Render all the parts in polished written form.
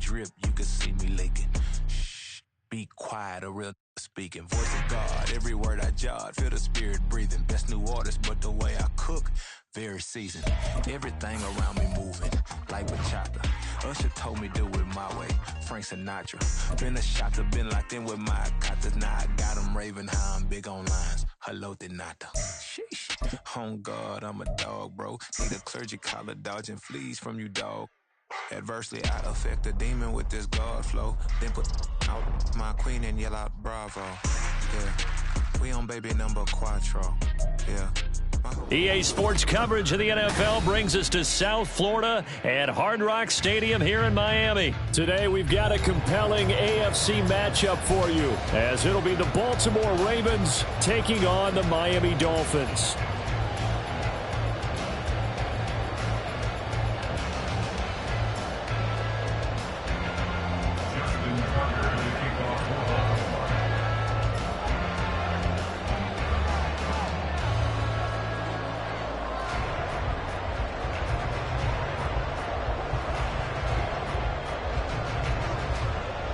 drip, you can see me leaking. Shh, be quiet, a real speaking. Voice of God, every word I jot, feel the spirit breathing. Best new artist, but the way I cook, very seasoned. Everything around me moving, like bachata. Usher told me do it my way, Frank Sinatra. Been a shotter, been locked in with my katas. Now I got them raving how I'm big on lines. Hello, Denata. Sheesh. On God, I'm a dog, bro. Need a clergy collar, dodging fleas from you, dog. Adversely, I affect a demon with this God flow. Then put out my queen and yell out bravo. Yeah, we on baby number quattro. Yeah. EA Sports coverage of the NFL brings us to South Florida at Hard Rock Stadium here in Miami. Today we've got a compelling AFC matchup for you, as it'll be the Baltimore Ravens taking on the Miami Dolphins.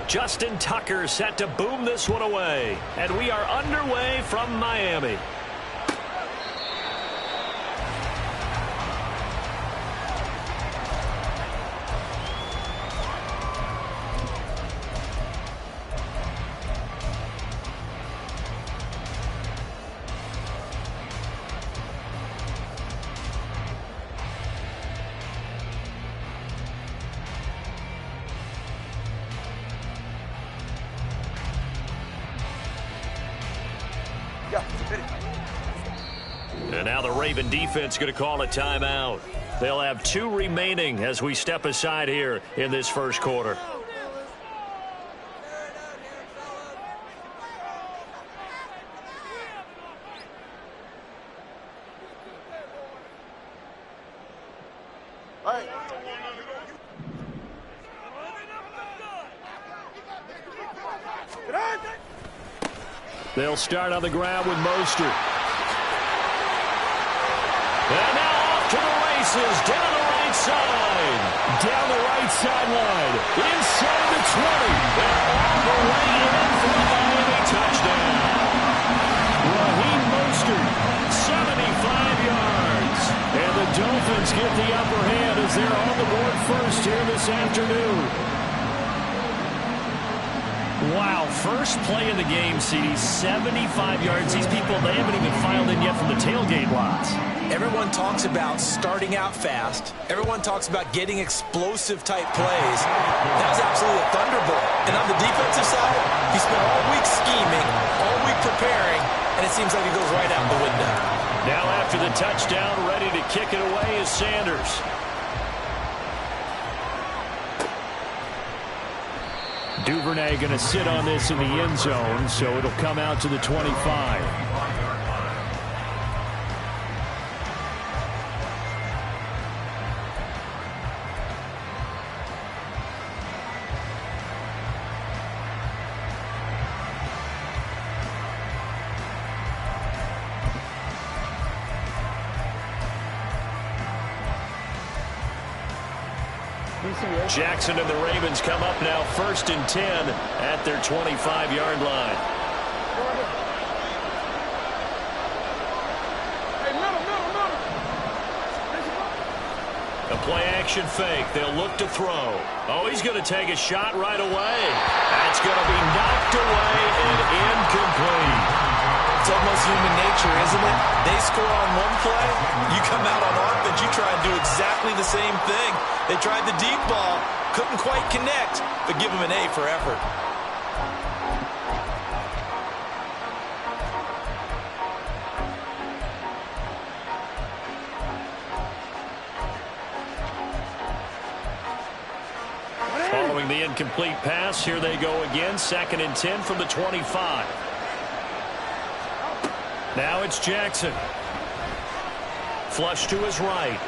Justin Tucker set to boom this one away. And we are underway from Miami. And now the Raven defense going to call a timeout. They'll have 2 remaining as we step aside here in this first quarter. They'll start on the ground with Mostert. And now off to the races, down the right side. Down the right sideline, inside the 20. And all the way in for the Miami touchdown. Raheem Mostert, 75 yards. And the Dolphins get the upper hand as they're on the board first here this afternoon. Wow, first play of the game, CD, 75 yards. These people, they haven't even filed in yet from the tailgate lots. Everyone talks about starting out fast. Everyone talks about getting explosive-type plays. That was absolutely a thunderbolt. And on the defensive side, he spent all week scheming, all week preparing, and it seems like it goes right out the window. Now after the touchdown, ready to kick it away is Sanders. Duvernay going to sit on this in the end zone, so it'll come out to the 25. Jackson and the Ravens come up now 1st and 10 at their 25-yard line. A play-action fake. They'll look to throw. Oh, he's going to take a shot right away. That's going to be knocked away and incomplete. It's almost human nature, isn't it? They score on one play, you come out on offense, you try and do exactly the same thing. They tried the deep ball, couldn't quite connect, but give them an A for effort. Following the incomplete pass, here they go again, 2nd and 10 from the 25. Now it's Jackson. Flush to his right.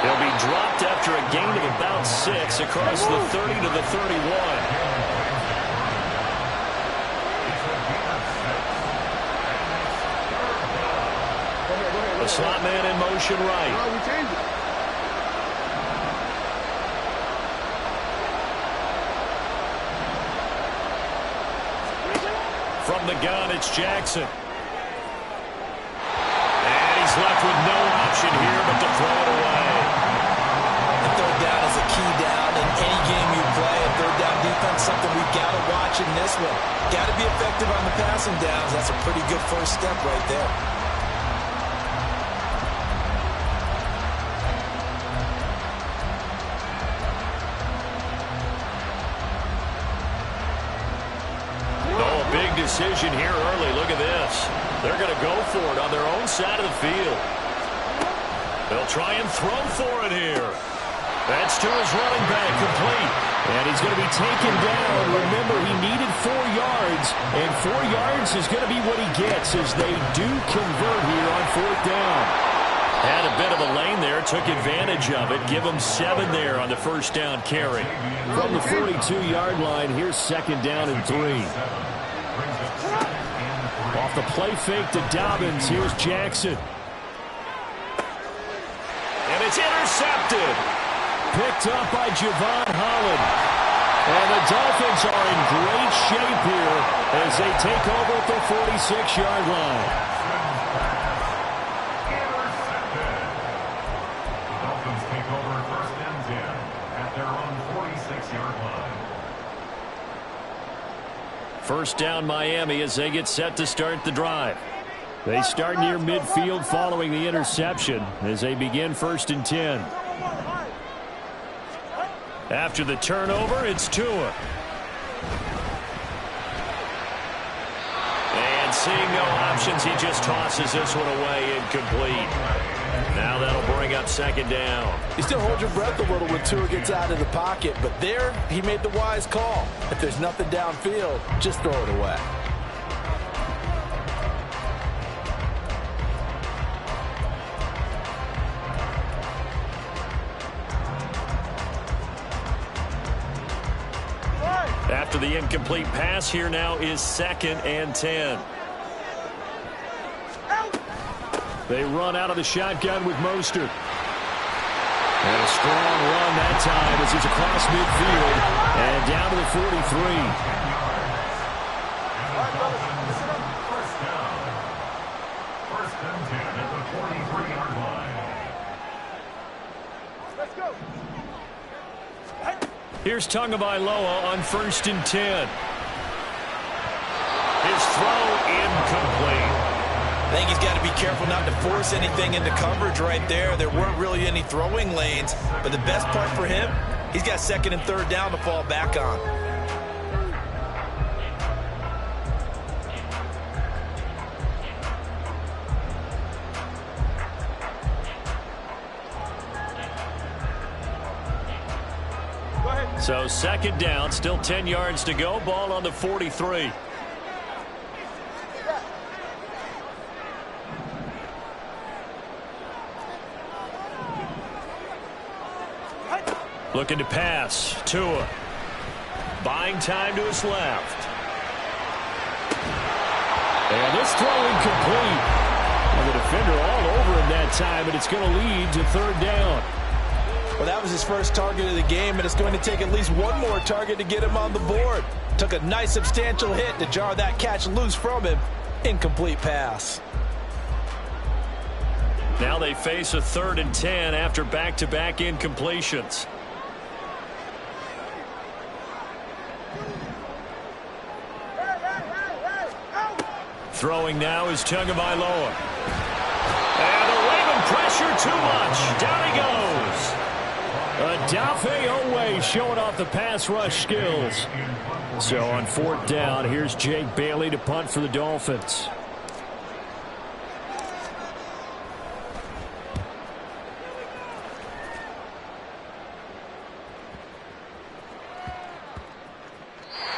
He'll be dropped after a gain of about 6 across the 30 to the 31. The slot man in motion right. From the gun, it's Jackson. And he's left with no option here but to throw it away. The third down is a key down in any game you play. A third down defense, something we've got to watch in this one. Got to be effective on the passing downs. That's a pretty good first step right there. Oh, a big decision here early. Look at this. They're going to go for it on their own side of the field. They'll try and throw for it here. That's to his running back, complete. And he's going to be taken down. Remember, he needed 4 yards, and 4 yards is going to be what he gets as they do convert here on 4th down. Had a bit of a lane there, took advantage of it. Give him 7 there on the first down carry. From the 42-yard line, here's 2nd down and 3. Off the play fake to Dobbins, here's Jackson. And it's intercepted. Picked up by Javon Holland. And the Dolphins are in great shape here as they take over at the 46-yard line. The Dolphins take over 1st and 10 at their own 46-yard line. First down Miami as they get set to start the drive. They start near midfield following the interception as they begin 1st and 10. After the turnover, it's Tua. And seeing no options, he just tosses this one away, incomplete. Now that'll bring up 2nd down. You still hold your breath a little when Tua gets out of the pocket, but there he made the wise call. If there's nothing downfield, just throw it away. After the incomplete pass, here now is 2nd and 10. They run out of the shotgun with Mostert. And a strong run that time as he's across midfield and down to the 43. First down. 1st and 10 at the 43-yard line. Let's go. Here's Tagovailoa on 1st and 10. His throw incomplete. I think he's got to be careful not to force anything into coverage right there. There weren't really any throwing lanes, but the best part for him, he's got 2nd and 3rd down to fall back on. So 2nd down, still 10 yards to go. Ball on the 43. Looking to pass. Tua. Buying time to his left. And this throw incomplete. And the defender all over him that time, and it's going to lead to 3rd down. Well, that was his first target of the game, and it's going to take at least one more target to get him on the board. Took a nice substantial hit to jar that catch loose from him. Incomplete pass. Now they face a 3rd and 10 after back-to-back incompletions. Throwing now is Tagovailoa. And they're waving pressure too much. Down he goes. Odafe Oweh showing off the pass rush skills. So on 4th down, here's Jake Bailey to punt for the Dolphins.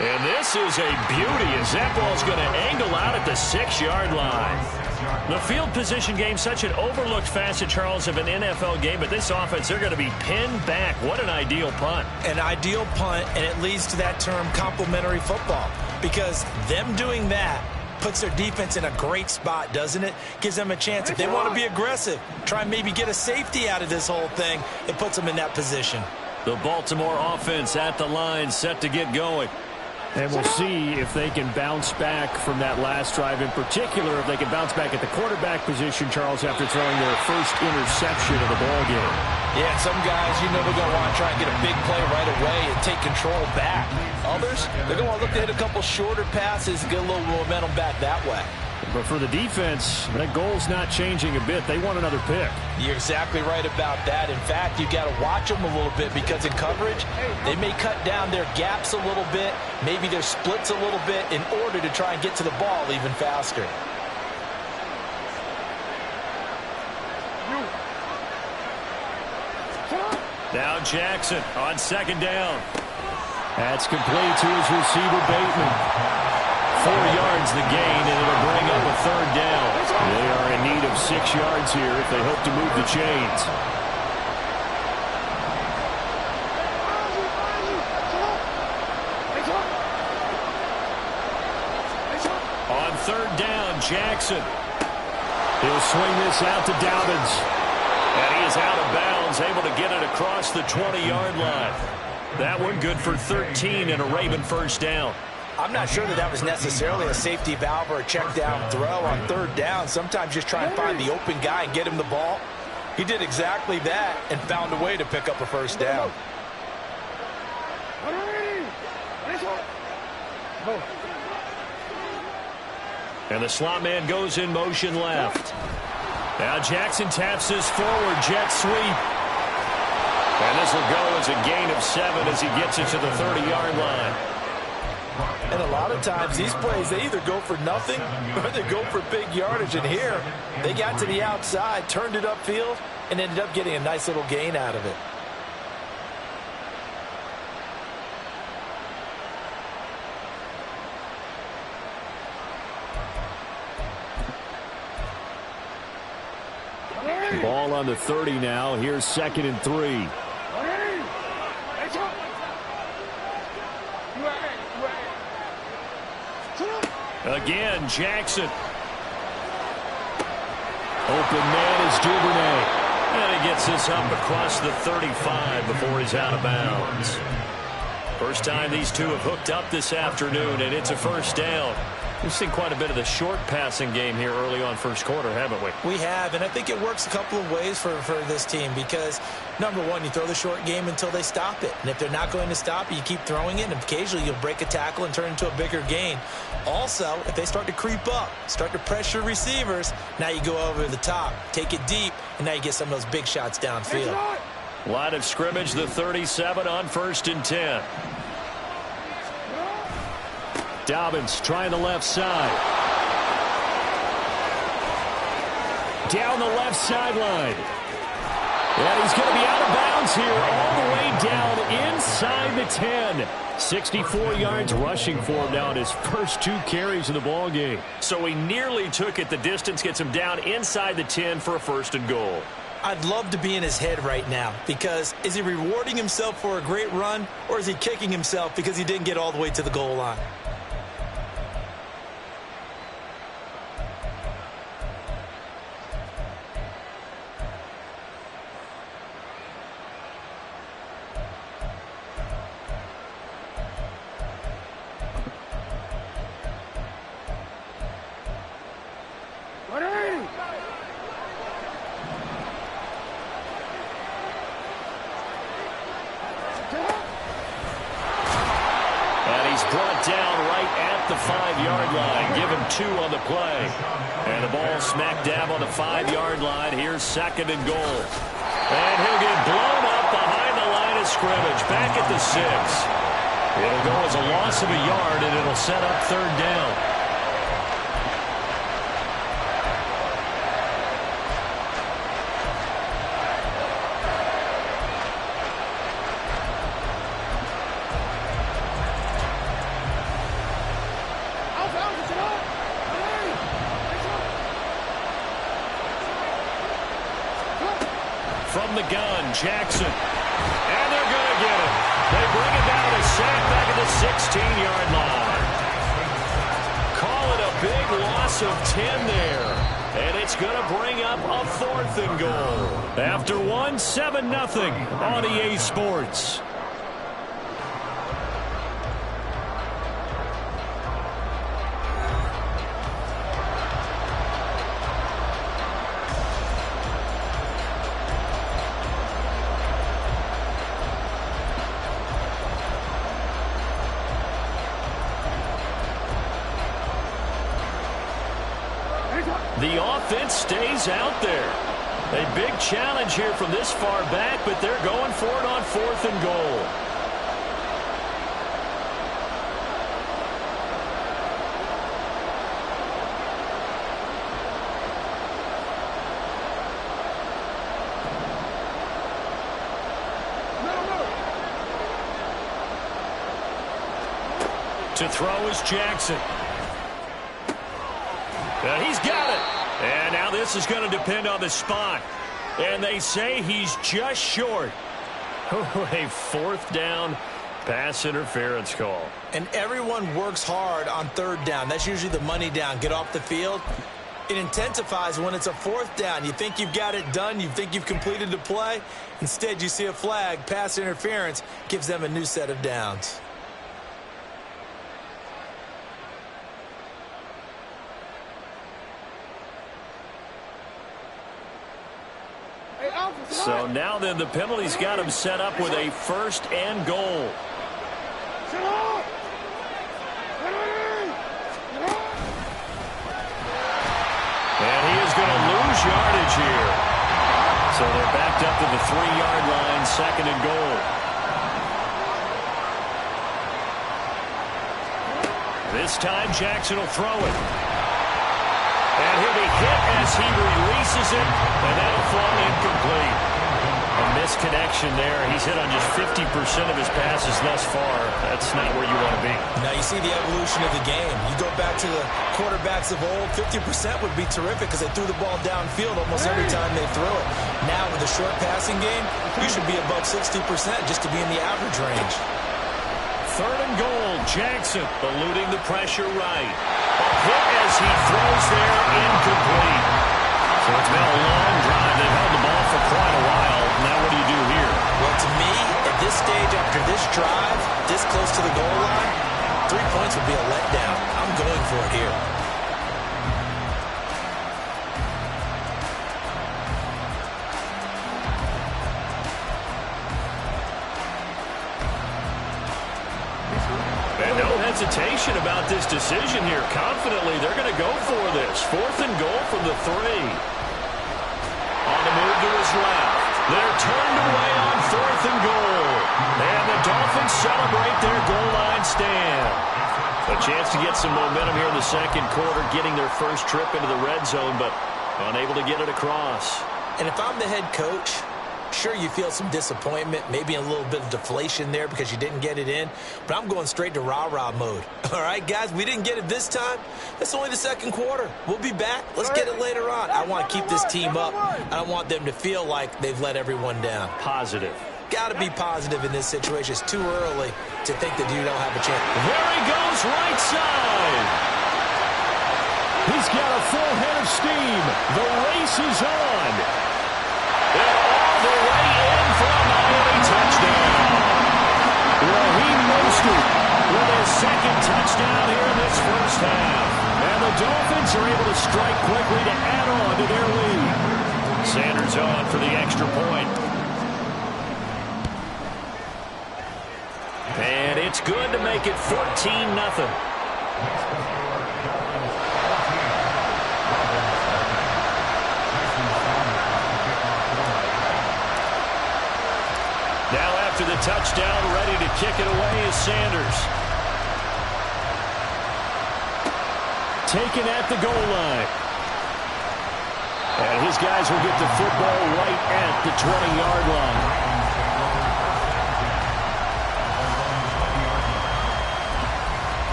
And this is a beauty as that ball's going to angle out at the 6-yard line. The field position game, such an overlooked facet, Charles, of an NFL game, but this offense, they're going to be pinned back. What an ideal punt. An ideal punt, and it leads to that term complementary football, because them doing that puts their defense in a great spot, doesn't it? Gives them a chance. If they want to be aggressive, try and maybe get a safety out of this whole thing, it puts them in that position. The Baltimore offense at the line, set to get going. And we'll see if they can bounce back from that last drive, in particular, if they can bounce back at the quarterback position, Charles, after throwing their first interception of the ballgame. Yeah, some guys, you know they're going to want to try and get a big play right away and take control back. Others, they're going to want to look to hit a couple shorter passes and get a little momentum back that way. But for the defense, that goal's not changing a bit. They want another pick. You're exactly right about that. In fact, you've got to watch them a little bit because in coverage, they may cut down their gaps a little bit, maybe their splits a little bit in order to try and get to the ball even faster. Now Jackson on second down. That's complete to his receiver, Bateman. 4 yards the gain, and it'll bring up a third down. They are in need of 6 yards here if they hope to move the chains. On third down, Jackson. He'll swing this out to Dobbins. And he is out of bounds, able to get it across the 20-yard line. That one good for 13 and a Raven first down. I'm not sure that was necessarily a safety valve or a check down throw on third down. Sometimes just try and find the open guy and get him the ball. He did exactly that and found a way to pick up a first down. And the slot man goes in motion left. Now Jackson taps this forward jet sweep. And this will go as a gain of 7 as he gets it to the 30-yard line. And a lot of times these plays, they either go for nothing or they go for big yardage. And here, they got to the outside, turned it upfield, and ended up getting a nice little gain out of it. Ball on the 30 now. Here's 2nd and 3. Again, Jackson. Open man is Duvernay. And he gets this up across the 35 before he's out of bounds. First time these two have hooked up this afternoon, and it's a first down. We've seen quite a bit of the short passing game here early on first quarter, haven't we? We have, and I think it works a couple of ways for this team because, number one, you throw the short game until they stop it. And if they're not going to stop it, you keep throwing it, and occasionally you'll break a tackle and turn it into a bigger gain. Also, if they start to creep up, start to pressure receivers, now you go over the top, take it deep, and now you get some of those big shots downfield. Line of scrimmage, the 37 on 1st and 10. Dobbins trying the left side. Down the left sideline. And he's going to be out of bounds here all the way down inside the 10. 64 yards rushing for him now in his first 2 carries of the ball game. So he nearly took it the distance, gets him down inside the 10 for a 1st and goal. I'd love to be in his head right now because is he rewarding himself for a great run or is he kicking himself because he didn't get all the way to the goal line? On the play. And the ball smack dab on the 5-yard line. Here's 2nd and goal. And he'll get blown up behind the line of scrimmage. Back at the 6. It'll go as a loss of a yard, and it'll set up 3rd down. From the gun, Jackson. And they're going to get it. They bring it down to sack back at the 16-yard line. Call it a big loss of 10 there. And it's going to bring up a 4th and goal. After one, 7-0 on EA Sports. The offense stays out there. A big challenge here from this far back, but they're going for it on 4th and goal. To throw is Jackson. And he's got it. And now this is going to depend on the spot. And they say he's just short. A 4th down pass interference call. And everyone works hard on 3rd down. That's usually the money down. Get off the field. It intensifies when it's a 4th down. You think you've got it done. You think you've completed the play. Instead, you see a flag. Pass interference gives them a new set of downs. So now then the penalty's got him set up with a 1st and goal. And he is going to lose yardage here. So they're backed up to the 3-yard line, 2nd and goal. This time Jackson will throw it. And he'll be hit as he releases it, and that'll fall incomplete. A misconnection there. He's hit on just 50% of his passes thus far. That's not where you want to be. Now you see the evolution of the game. You go back to the quarterbacks of old, 50% would be terrific because they threw the ball downfield almost every time they threw it. Now with a short passing game, you should be above 60% just to be in the average range. 3rd and goal, Jackson eluding the pressure right. A hit as he throws there, incomplete. So it's been a long drive. They've held the ball for quite a while. Now what do you do here? Well, to me, at this stage, after this drive, this close to the goal line, 3 points would be a letdown. I'm going for it here. And no hesitation about this decision here. Confidently, they're going to go for this. 4th and goal from the 3. On the move to his left. They're turned away on 4th and goal. And the Dolphins celebrate their goal line stand. A chance to get some momentum here in the 2nd quarter, getting their first trip into the red zone, but unable to get it across. And if I'm the head coach, sure, you feel some disappointment, maybe a little bit of deflation there because you didn't get it in, but I'm going straight to rah-rah mode. All right, guys, we didn't get it this time. That's only the 2nd quarter. We'll be back. Let's get it later on. I want to keep this team up. I don't want them to feel like they've let everyone down. Positive. Got to be positive in this situation. It's too early to think that you don't have a chance. There he goes, right side. He's got a full head of steam. The race is on. And all the way in for a Miami touchdown. Raheem Mostert with his 2nd touchdown here in this first half. And the Dolphins are able to strike quickly to add on to their lead. Sanders on for the extra point. And it's good to make it 14-0. Now after the touchdown, ready to kick it away is Sanders. Taken at the goal line. And his guys will get the football right at the 20-yard line.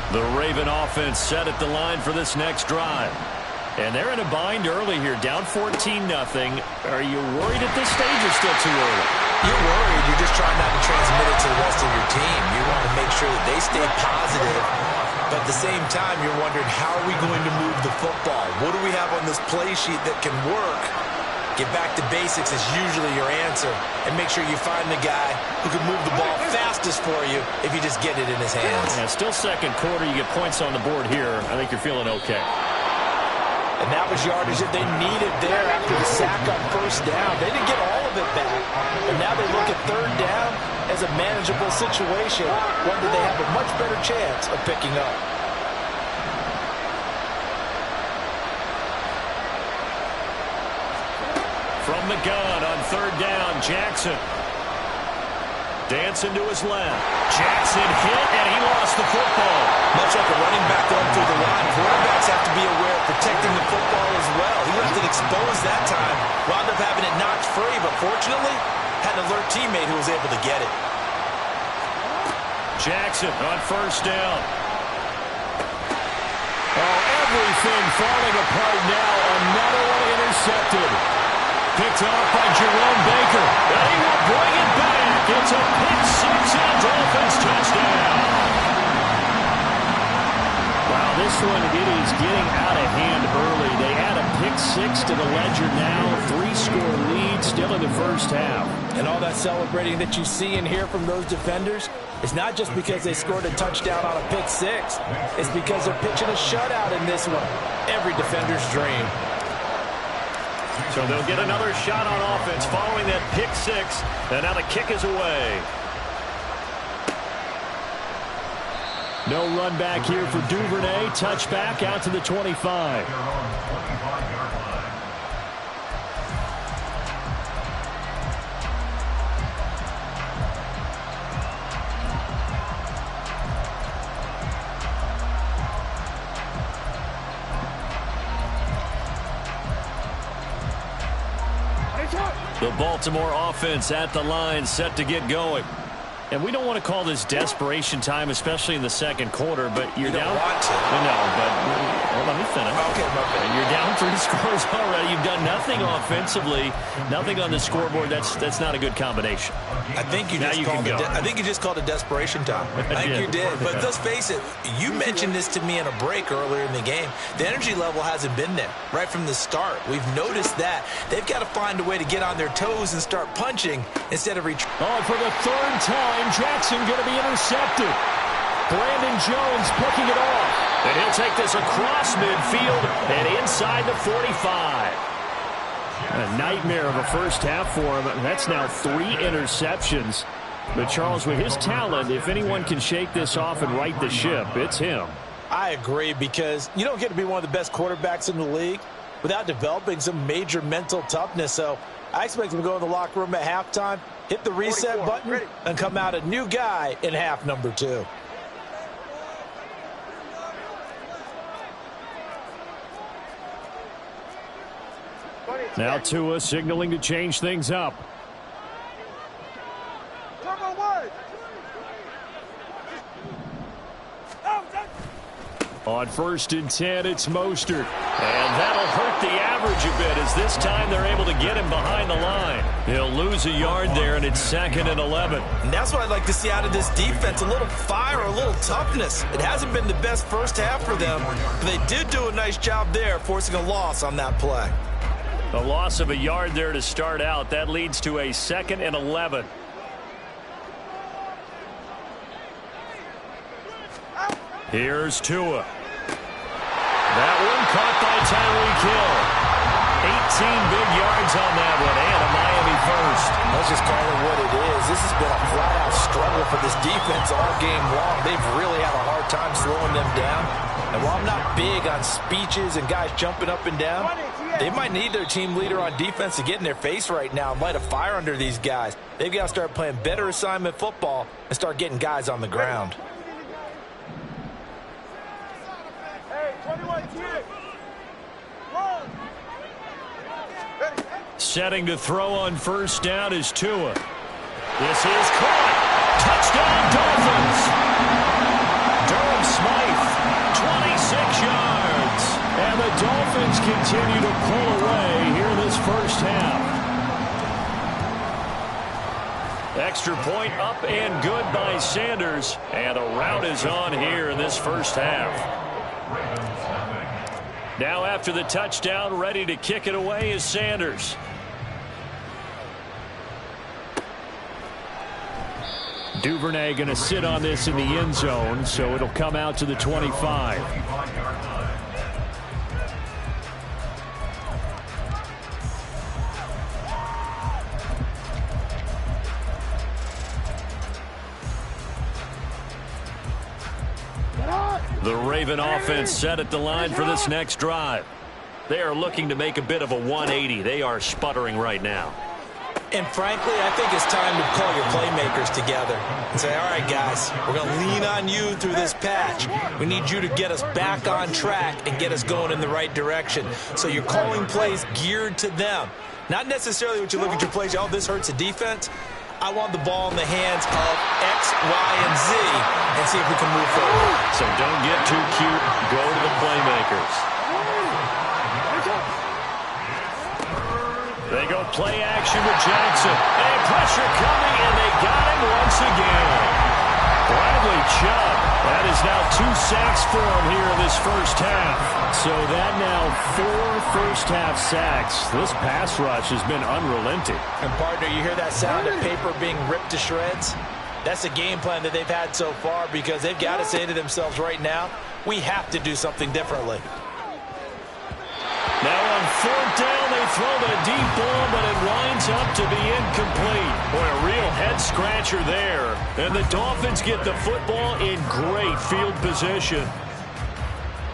The Raven offense set at the line for this next drive. And they're in a bind early here, down 14-0. Are you worried at this stage or still too early? You're worried. You're just trying not to transmit it to the rest of your team. You want to make sure that they stay positive. But at the same time, you're wondering, how are we going to move the football? What do we have on this play sheet that can work? Get back to basics is usually your answer. And make sure you find the guy who can move the ball fastest for you if you just get it in his hands. Yeah, still 2nd quarter. You get points on the board here. I think you're feeling okay. And that was yardage that they needed there after the sack on first down. They didn't get all of it back. And now they look at third down as a manageable situation, one that they have a much better chance of picking up. From the gun on third down, Jackson. Dancing to his left. Jackson hit, and he lost the football. Much like a running back going through the line, quarterbacks have to be aware of protecting the football as well. He left it exposed that time. Wound up having it knocked free, but fortunately, had an alert teammate who was able to get it. Jackson on first down. Oh, everything falling apart now. Another one intercepted. Picked off by Jerome Baker. And he will bring it back. It's a pick six and a Dolphins touchdown. Wow, this one, it is getting out of hand early. They add a pick six to the ledger now. 3-score lead still in the first half. And all that celebrating that you see and hear from those defenders, it's not just because they scored a touchdown on a pick six. It's because they're pitching a shutout in this one. Every defender's dream. So they'll get another shot on offense following that pick six. And now the kick is away. No run back here for Duvernay. Touchback out to the 25. The Baltimore offense at the line, set to get going. And we don't want to call this desperation time, especially in the second quarter, but you're down. Want to. No, but let me finish. Okay, okay. You're down 3 scores already. You've done nothing offensively, nothing on the scoreboard. That's not a good combination. I think you just called it desperation time. I think you did. But let's face it, you mentioned this to me in a break earlier in the game. The energy level hasn't been there right from the start. We've noticed that. They've got to find a way to get on their toes and start punching instead of retreating. Oh, for the third time, Jackson going to be intercepted. Brandon Jones picking it off. And he'll take this across midfield and inside the 45. A nightmare of a first half for him. That's now 3 interceptions. But Charles, with his talent, if anyone can shake this off and right the ship, it's him. I agree, because you don't get to be one of the best quarterbacks in the league without developing some major mental toughness. So I expect him to go in the locker room at halftime, hit the reset button, and come out a new guy in half number 2. Now Tua signaling to change things up. On 1st and 10, it's Mostert. And that'll hurt the average a bit, as this time they're able to get him behind the line. He'll lose a yard there, and it's 2nd and 11. And that's what I'd like to see out of this defense, a little fire, a little toughness. It hasn't been the best first half for them, but they did do a nice job there, forcing a loss on that play. A loss of a yard there to start out. That leads to a 2nd and 11. Here's Tua. That one caught by Tyreek Hill. 18 big yards on that one, and a Miami first. Let's just call it what it is. This has been a flat-out struggle for this defense all game long. They've really had a hard time slowing them down. And while I'm not big on speeches and guys jumping up and down, they might need their team leader on defense to get in their face right now and light a fire under these guys. They've got to start playing better assignment football and start getting guys on the ground. Setting to throw on first down is Tua. This is caught. Touchdown, Dolphins. Durham Smythe, 26 yards. And the Dolphins continue to pull away here in this first half. Extra point up and good by Sanders. And a rout is on here in this first half. Now after the touchdown, ready to kick it away is Sanders. Duvernay going to sit on this in the end zone, so it'll come out to the 25. The Raven offense set at the line for this next drive. They are looking to make a bit of a 180. They are sputtering right now. And frankly, I think it's time to call your playmakers together and say, all right, guys, we're going to lean on you through this patch. We need you to get us back on track and get us going in the right direction. So you're calling plays geared to them. Not necessarily what you look at your plays, oh, this hurts the defense. I want the ball in the hands of X, Y, and Z and see if we can move forward. So don't get too cute. Go to the playmakers. They go play action with Jackson. And pressure coming, and they got him once again. Bradley Chubb. That is now 2 sacks for him here in this first half. So that now 4 first-half sacks. This pass rush has been unrelenting. And, partner, you hear that sound of paper being ripped to shreds? That's a game plan that they've had so far because they've got to say to themselves right now, we have to do something differently. Now on 4th down, they throw the deep ball, but it winds up to be incomplete. Boy, a real head-scratcher there. And the Dolphins get the football in great field position.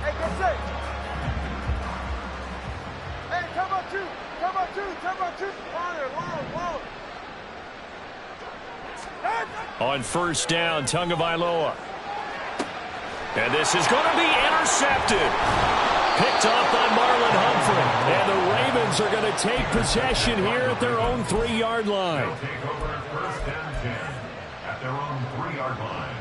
Hey, get safe. Hey, come on, two. Come on, two. Come on, two. Long. On 1st down, Tagovailoa. And this is going to be intercepted. Picked off by Marlon Humphrey. And the Ravens are going to take possession here at their own 3-yard line. They'll take over 1st and 10 at their own 3-yard line.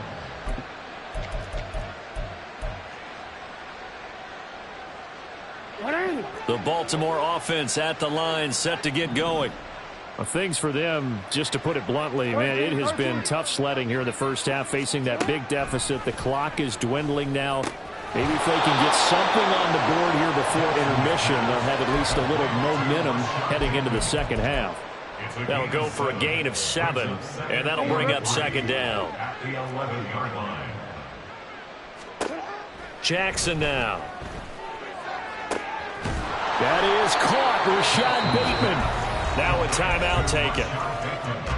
The Baltimore offense at the line, set to get going. Well, things for them, just to put it bluntly, man, it has been tough sledding here in the first half, facing that big deficit. The clock is dwindling now. Maybe if they can get something on the board here before intermission, they'll have at least a little momentum heading into the second half. That'll go for a gain of 7, and that'll bring up 2nd down. At the 11-yard line. Jackson now. That is caught. Rashad Bateman. Now a timeout taken.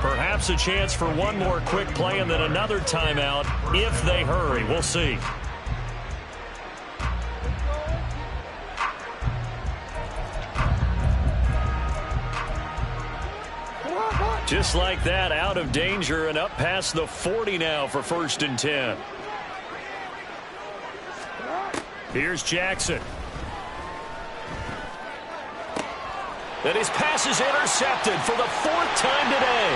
Perhaps a chance for one more quick play and then another timeout if they hurry. We'll see. Just like that, out of danger and up past the 40 now for 1st and 10. Here's Jackson. And his pass is intercepted for the 4th time today.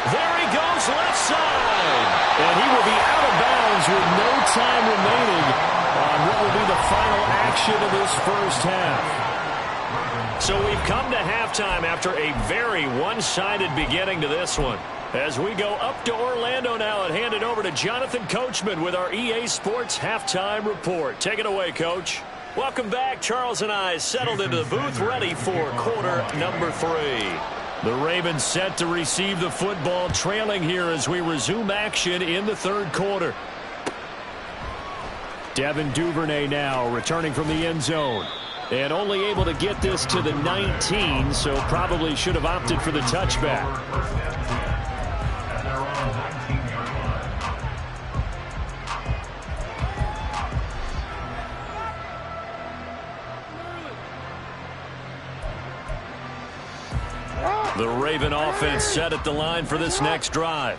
There he goes, left side. And he will be out of bounds with no time remaining on what will be the final action of this first half. So we've come to halftime after a very one-sided beginning to this one. As we go up to Orlando now and hand it over to Jonathan Coachman with our EA Sports Halftime Report. Take it away, Coach. Welcome back. Charles and I settled into the booth, ready for quarter number 3. The Ravens set to receive the football, trailing here as we resume action in the 3rd quarter. Devin Duvernay now returning from the end zone. And only able to get this to the 19, so probably should have opted for the touchback. At their own 19-yard line. The Raven offense set at the line for this next drive.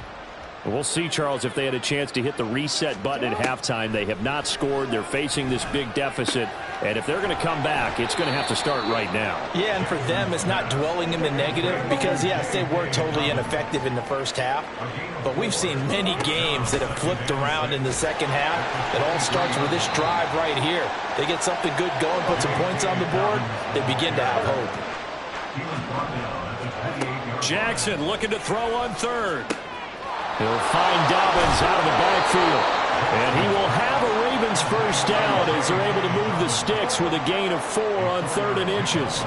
We'll see, Charles, if they had a chance to hit the reset button at halftime. They have not scored. They're facing this big deficit. And if they're going to come back, it's going to have to start right now. Yeah, and for them, it's not dwelling in the negative because, yes, they were totally ineffective in the first half. But we've seen many games that have flipped around in the second half. It all starts with this drive right here. They get something good going, put some points on the board, they begin to have hope. Jackson looking to throw on 3rd. He'll find Dobbins out of the backfield. And he will have a Ravens first down as they're able to move the sticks with a gain of 4 on 3rd and inches.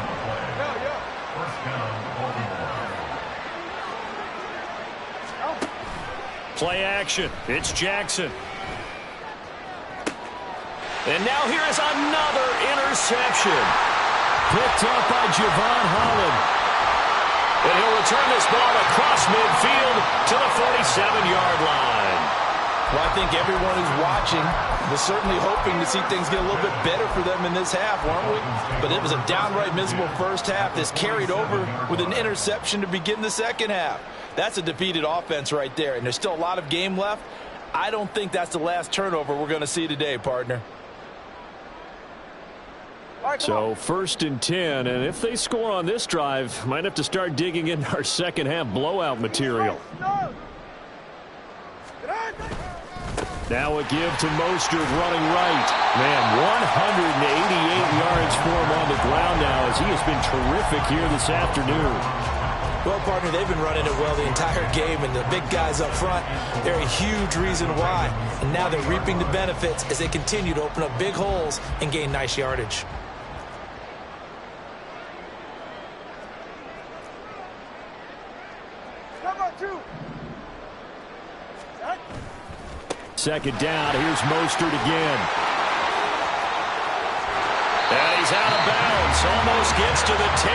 Play action. It's Jackson. And now here is another interception. Picked up by Javon Holland. And he'll return this ball across midfield to the 47-yard line. Well, I think everyone who's watching was certainly hoping to see things get a little bit better for them in this half, weren't we? But it was a downright miserable first half. This carried over with an interception to begin the second half. That's a defeated offense right there, and there's still a lot of game left. I don't think that's the last turnover we're going to see today, partner. So 1st and 10, and if they score on this drive, might have to start digging in our second half blowout material. Now a give to Mostert running right. Man, 188 yards for him on the ground now as he has been terrific here this afternoon. Well, partner, they've been running it well the entire game, and the big guys up front, they're a huge reason why. And now they're reaping the benefits as they continue to open up big holes and gain nice yardage. Second down, here's Mostert again. And he's out of bounds, almost gets to the 10.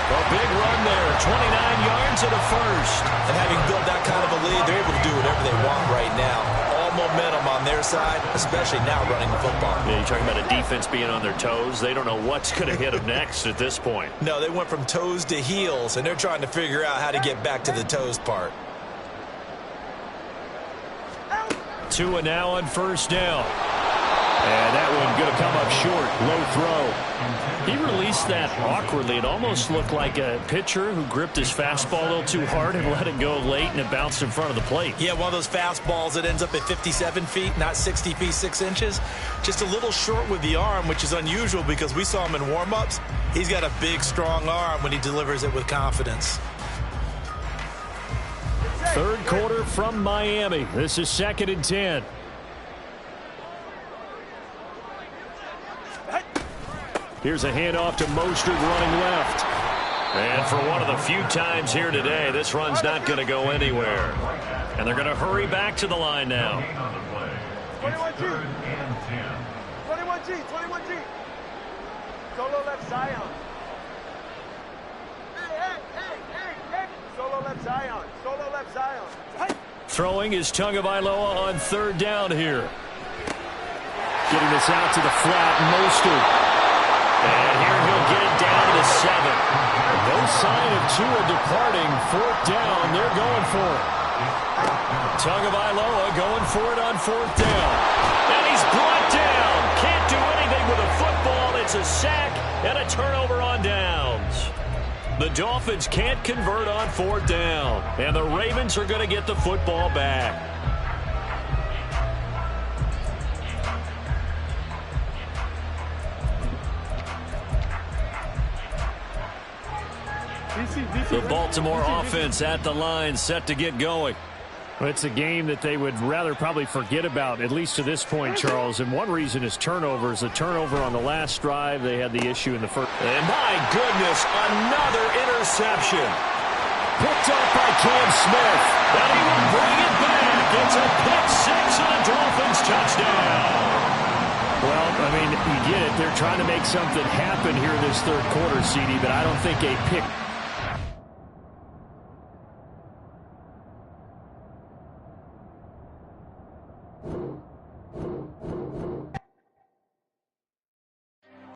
A big run there, 29 yards and a first. And having built that kind of a lead, they're able to do whatever they want right now. All momentum on their side, especially now running the football. Yeah, you're talking about a defense being on their toes. They don't know what's going to hit them next at this point. No, they went from toes to heels, and they're trying to figure out how to get back to the toes part. Tua now on first down. And that one going to come up short. Low throw. He released that awkwardly. It almost looked like a pitcher who gripped his fastball a little too hard and let it go late, and it bounced in front of the plate. Yeah, one of those fastballs that ends up at 57 feet, not 60 feet, 6 inches. Just a little short with the arm, which is unusual because we saw him in warm-ups. He's got a big, strong arm when he delivers it with confidence. Third quarter from Miami. This is 2nd and 10. Here's a handoff to Mostert running left. And for one of the few times here today, this run's not going to go anywhere. And they're going to hurry back to the line now. 21G. 21G. 21G. Solo left Zion. Hey. Solo left Zion. Solo left Zion. Throwing is Tagovailoa on 3rd down here. Getting this out to the flat, Mostert. And here he'll get it down to the 7. No sign of Tua departing. 4th down, they're going for it. Tagovailoa going for it on 4th down. And he's brought down. Can't do anything with a football. It's a sack and a turnover on downs. The Dolphins can't convert on 4th down. And the Ravens are going to get the football back. The Baltimore offense at the line, set to get going. Well, it's a game that they would rather probably forget about, at least to this point, Charles. And one reason is turnovers. A turnover on the last drive. They had the issue in the first. And my goodness, another interception. Picked up by Cam Smith. And he will bring it back. It's a pick six and a Dolphins touchdown. Well, I mean, you get it. They're trying to make something happen here this third quarter, CD, but I don't think a pick.